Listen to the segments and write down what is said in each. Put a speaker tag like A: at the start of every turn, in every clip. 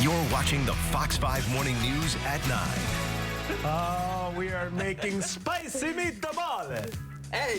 A: You're watching the Fox 5 Morning News at 9.
B: Oh, we are making spicy meatballs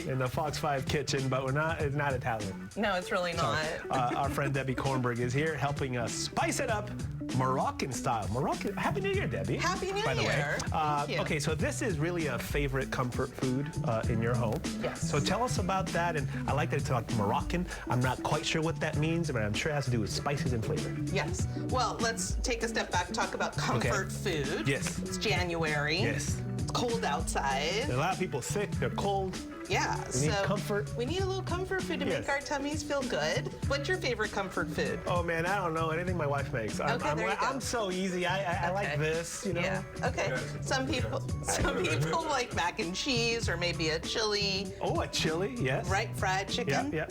B: in the Fox 5 kitchen, but it's not Italian.
C: No, it's really not.
B: Our friend Debbie Kornberg is here helping us spice it up Moroccan style. Moroccan. Happy New Year, Debbie.
C: Happy New
B: by the
C: Year.
B: way.
C: Thank you.
B: Okay, so this is really a favorite comfort food in your home.
C: Yes.
B: So tell us about that, and I like that it's like Moroccan. I'm not quite sure what that means, but I'm sure it has to do with spices and flavor.
C: Yes. Well, let's take a step back, talk about comfort food.
B: Yes.
C: It's January.
B: Yes.
C: It's cold outside.
B: A lot of people sick, they're cold.
C: Yeah.
B: We need comfort.
C: We need a little comfort food to make our tummies feel good. What's your favorite comfort food?
B: Oh man, I don't know. Anything my wife makes. I'm so easy. I like this, you know.
C: Yeah. Okay. Some people like mac and cheese or maybe a chili.
B: Oh, a chili, yes.
C: Right, fried chicken.
B: Yeah.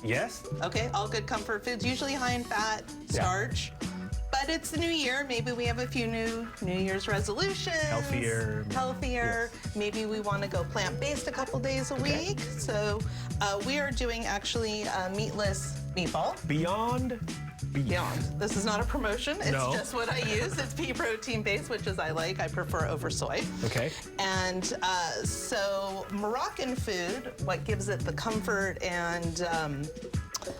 B: Yes.
C: Okay, all good comfort foods, usually high in fat, starch. But it's the new year. Maybe we have a few New Year's resolutions.
B: Healthier.
C: Yes. Maybe we want to go plant-based a couple days a week. So we are doing actually a meatless meatball.
B: Beyond beef.
C: Beyond. This is not a promotion. It's just what I use. It's pea protein based, which is I like. I prefer over soy.
B: Okay.
C: And so Moroccan food, what gives it the comfort and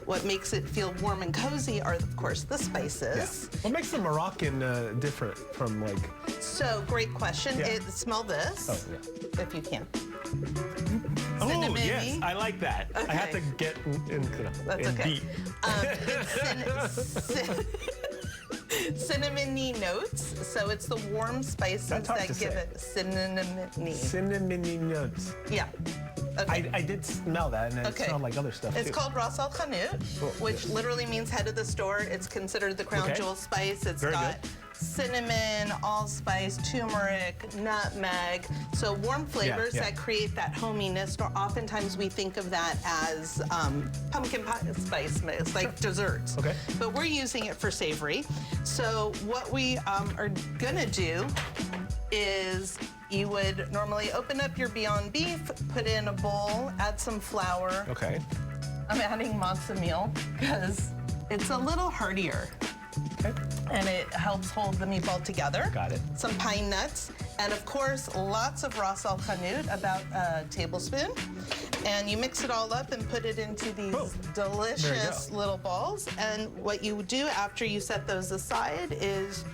C: what makes it feel warm and cozy are, of course, the spices.
B: Yeah. What makes the Moroccan different from like?
C: So, great question.
B: Yeah.
C: Smell this, if you can.
B: Oh,
C: Cinnamon-y.
B: yes, I like that.
C: Okay.
B: I have to get
C: That's
B: in
C: okay.
B: deep.
C: Cinnamony notes. So it's the warm spices that give it cinnamony.
B: Cinnamony notes.
C: Yeah. Okay.
B: I did smell that, and it smelled like other stuff,
C: It's
B: too.
C: called Ras Al Hanout, which literally means head of the store. It's considered the crown jewel spice. It's got cinnamon, allspice, turmeric, nutmeg. So warm flavors that create that hominess. Or oftentimes we think of that as pumpkin pie spice mix, like desserts.
B: Okay.
C: But we're using it for savory. So what we are gonna do is you would normally open up your Beyond Beef, put in a bowl, add some flour.
B: Okay.
C: I'm adding matzo meal because it's a little heartier.
B: Okay.
C: And it helps hold the meatball together.
B: Got it.
C: Some pine nuts, and of course, lots of Ras Al Hanout, about a tablespoon. And you mix it all up and put it into these delicious little balls. And what you do after you set those aside is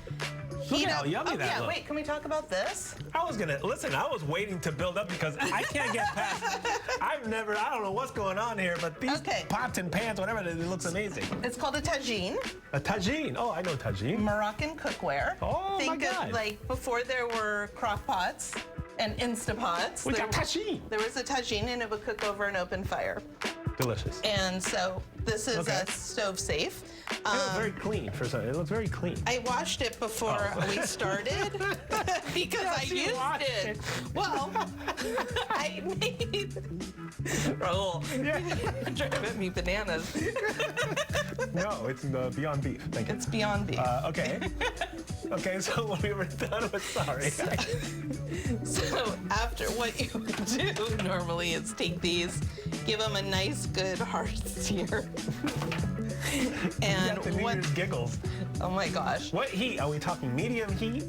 C: heat up.
B: Look how yummy that looks.
C: Wait, can we talk about this?
B: I was waiting to build up because I can't get past. I don't know what's going on here, but these pots and pans, whatever it is, it looks amazing.
C: It's called a tagine.
B: A tagine. Oh, I know tagine.
C: Moroccan cookware.
B: Oh,
C: Think
B: my God.
C: of like before there were crock pots and Instapots.
B: We got tagine.
C: There was a tagine and it would cook over an open fire.
B: Delicious.
C: And so this is a stove safe.
B: It looks very clean for something. It looks very clean.
C: I washed it before we started because I used it. Well, I made Raul. Driving me bananas.
B: No, it's Beyond Beef. Thank you.
C: It's Beyond Beef.
B: Okay. Okay, so when we were done with
C: So after, what you would do normally is take these, give them a nice good hard sear. And
B: the New Year's giggles.
C: Oh my gosh.
B: What heat? Are we talking medium heat?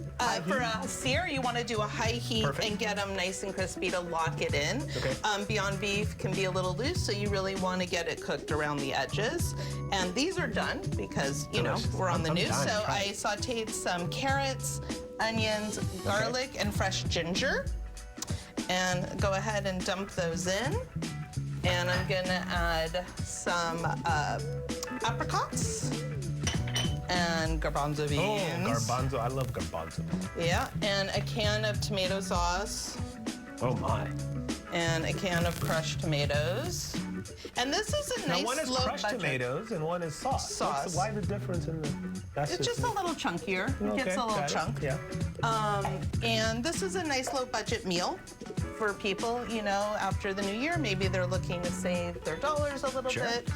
C: For a sear, you want to do a high heat and get them nice and crispy to lock it in.
B: Okay.
C: Beyond Beef can be a little loose, so you really want to get it cooked around the edges. And these are done because, you know, we're on the news. So I sauteed some carrots, onions, garlic, and fresh ginger. And go ahead and dump those in. And I'm gonna add some apricots and garbanzo beans.
B: Oh, garbanzo. I love garbanzo.
C: Yeah, and a can of tomato sauce.
B: Oh, my.
C: And a can of crushed tomatoes. And this is a nice
B: now, one is crushed tomatoes and one is sauce. Why the difference in the...
C: It's just a little chunkier. It gets a little chunk.
B: Yeah.
C: And this is a nice low budget meal for people, you know, after the new year. Maybe they're looking to save their dollars a little bit.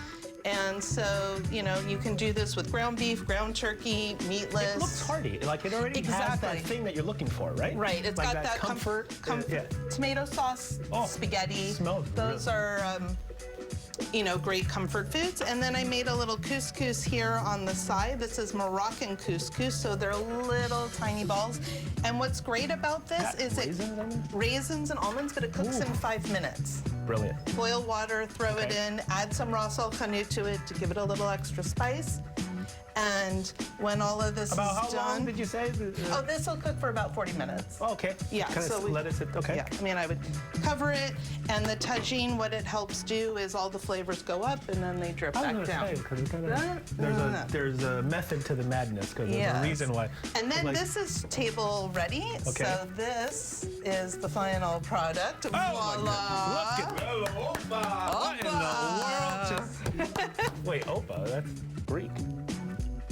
C: And so, you know, you can do this with ground beef, ground turkey, meatless.
B: It looks hearty. Like it already has that thing that you're looking for, right?
C: Right. It's
B: like
C: got that comfort.
B: Yeah.
C: Tomato sauce, spaghetti.
B: Smells
C: Those are you know, great comfort foods. And then I made a little couscous here on the side. This is Moroccan couscous, so they're little tiny balls. And what's great about this is raisins and almonds, but it cooks in 5 minutes.
B: Brilliant.
C: Boil water, throw it in, add some raw salt hanout to it to give it a little extra spice. And when all of this is done...
B: About how long did you say?
C: Oh, this will cook for about 40 minutes.
B: Oh, okay.
C: Yeah.
B: So we let it sit, okay.
C: Yeah, I mean, I would cover it, and the tagine, what it helps do is all the flavors go up, and then they drip back down.
B: There's a method to the madness, because there's a reason why.
C: And then this is table ready, so this is the final product.
B: Oh, voila! Look at Opa! What in the world? Wait, Opa, that's Greek.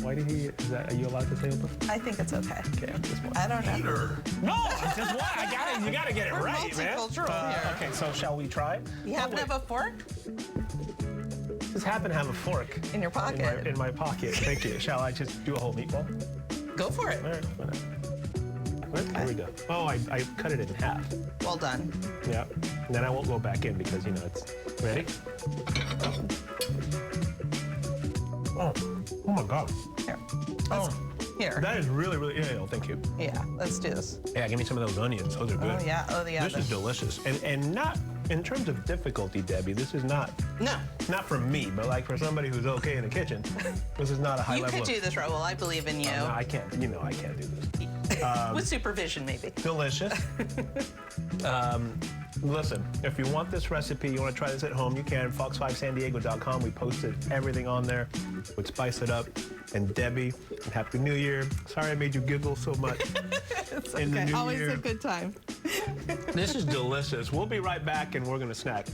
B: Why did he? Are you allowed to say Opa?
C: I think it's okay.
B: Okay, I'm just one.
C: I don't know.
B: No, I just want. You gotta get it right, man.
C: Multicultural here.
B: Okay, so shall we try?
C: You happen to have a fork?
B: Just happen to have a fork
C: in your pocket.
B: In my pocket. Thank you. Shall I just do a whole meatball?
C: Go for it.
B: All right, why not? Here we go. Oh, I cut it in half.
C: Well done.
B: Yeah. And then I won't go back in because, you know, it's ready. Oh my God.
C: Here.
B: Here. That is really, really, thank you.
C: Yeah, let's do this.
B: Yeah, give me some of those onions. Those are good.
C: Oh, yeah.
B: This is delicious. And not, in terms of difficulty, Debbie, this is not.
C: No.
B: Not for me, but like for somebody who's okay in the kitchen, this is not a high level.
C: You could do this, Raul. I believe in you.
B: No, I can't. You know I can't do this.
C: With supervision, maybe.
B: Delicious. Listen, if you want this recipe, you want to try this at home, you can. Fox5sandiego.com. We posted everything on there. Would spice it up. And Debbie, Happy New Year. Sorry I made you giggle so much.
C: It's
B: in the new
C: Always
B: year.
C: a good time.
B: This is delicious. We'll be right back, and we're going to snack.